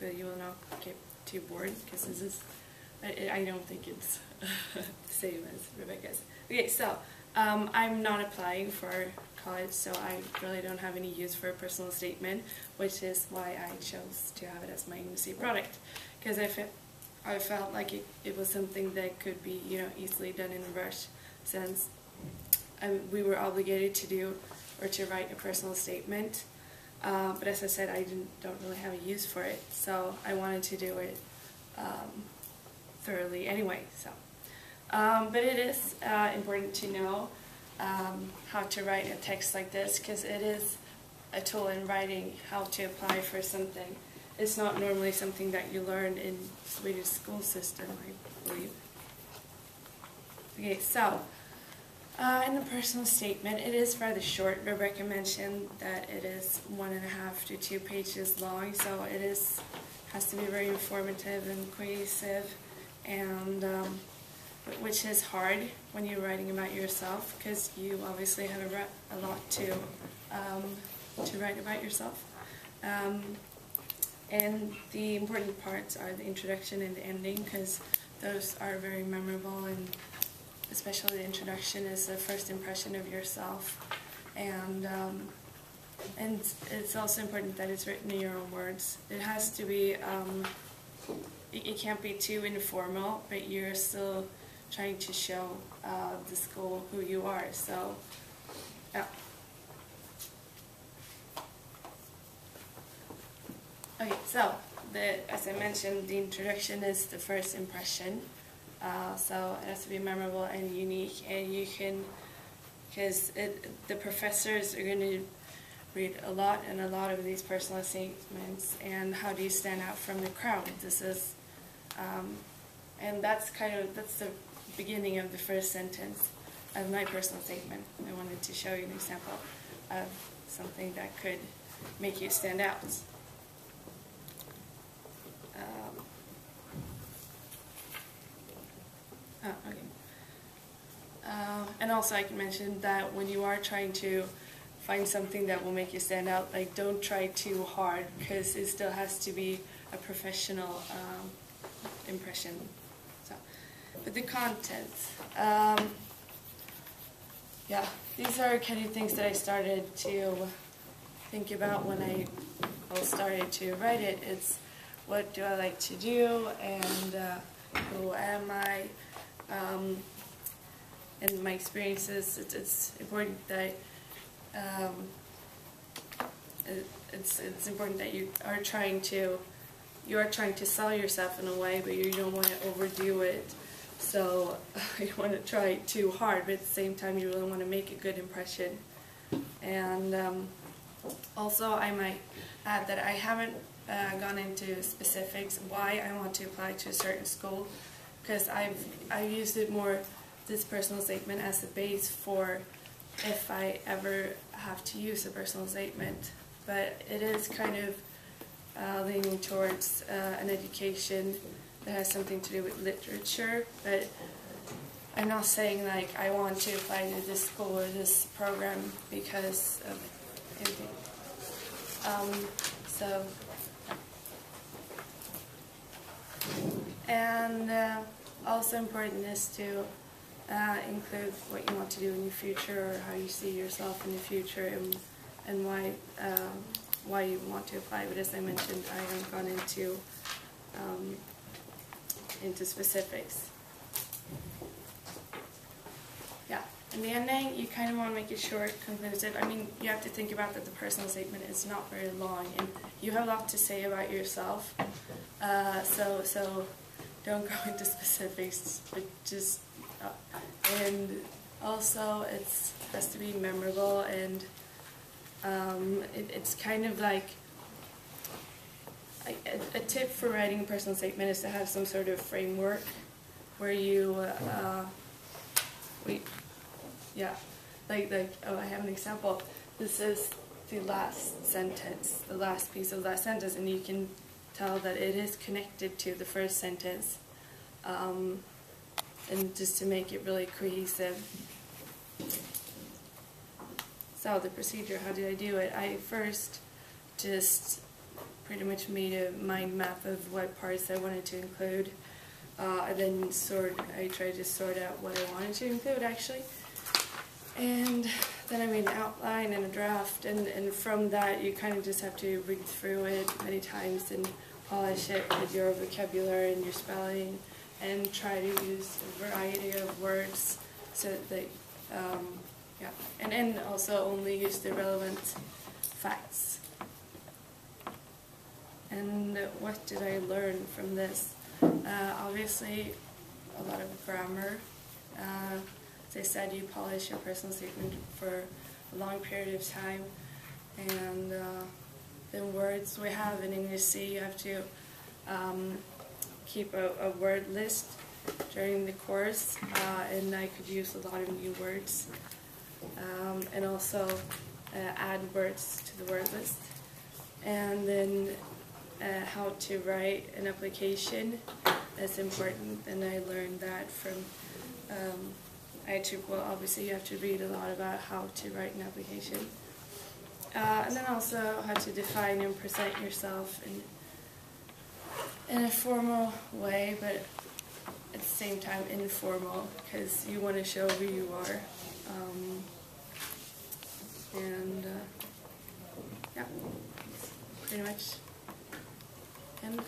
hopefully you will not get too bored, because this is, I don't think it's the same as Rebecca's. Okay, so I'm not applying for college, so I really don't have any use for a personal statement, which is why I chose to have it as my university product, because I felt like it was something that could be, you know, easily done in a rush, since we were obligated to do or to write a personal statement. But as I said, I don't really have a use for it, so I wanted to do it thoroughly anyway. So, but it is important to know how to write a text like this, because it is a tool in writing how to apply for something. It's not normally something that you learn in Swedish school system, I believe. Okay, so in the personal statement, it is rather short. Rebecca mentioned that it is 1.5 to 2 pages long, so it has to be very informative and cohesive, and which is hard when you're writing about yourself, because you obviously have a lot to write about yourself. And the important parts are the introduction and the ending, because those are very memorable, and especially the introduction is the first impression of yourself, and it's also important that it's written in your own words. It has to be, it can't be too informal, but you're still trying to show the school who you are. So, yeah. Okay, so as I mentioned, the introduction is the first impression. So it has to be memorable and unique, and you can, because the professors are going to read a lot of these personal statements, and how do you stand out from the crowd? This is, and that's the beginning of the first sentence of my personal statement. I wanted to show you an example of something that could make you stand out. And also I can mention that when you are trying to find something that will make you stand out, like, don't try too hard, because it still has to be a professional impression. So, but the contents, yeah, these are kind of things that I started to think about when I started to write it. It's what do I like to do, and who am I, and my experiences. It's important that it's important that you are trying to sell yourself in a way, but you don't want to overdo it. So you don't want to try too hard, but at the same time you really want to make a good impression. And also I might add that I haven't gone into specifics why I want to apply to a certain school, because I've used it more, this personal statement, as a base for if I ever have to use a personal statement. But it is kind of leaning towards an education that has something to do with literature, but I'm not saying like I want to apply to this school or this program because of anything. And also important is to include what you want to do in your future, or how you see yourself in the future, and why you want to apply. But as I mentioned, I haven't gone into specifics. Yeah, in the ending, you kind of want to make it short, conclusive. I mean, you have to think about that the personal statement is not very long, and you have a lot to say about yourself. So don't go into specifics, but just and also it has to be memorable, and it's kind of like a tip for writing a personal statement is to have some sort of framework where you oh, I have an example. This is the last sentence, the last piece of that sentence, and you can tell that it is connected to the first sentence, and just to make it really cohesive. So the procedure, how did I do it? I first just pretty much made a mind map of what parts I wanted to include. And then I tried to sort out what I wanted to include actually. And then I made an outline and a draft, and from that you kind of just have to read through it many times and polish it with your vocabulary and your spelling, and try to use a variety of words so that they, yeah, and also only use the relevant facts. And what did I learn from this? Obviously, a lot of grammar. As I said, you polish your personal statement for a long period of time, and the words we have in English C, you have to keep a word list during the course, and I could use a lot of new words, and also add words to the word list, and then how to write an application. That's important, and I learned that from well, obviously you have to read a lot about how to write an application. And then also how to define and present yourself in a formal way, but at the same time informal, because you want to show who you are. Yeah, pretty much. And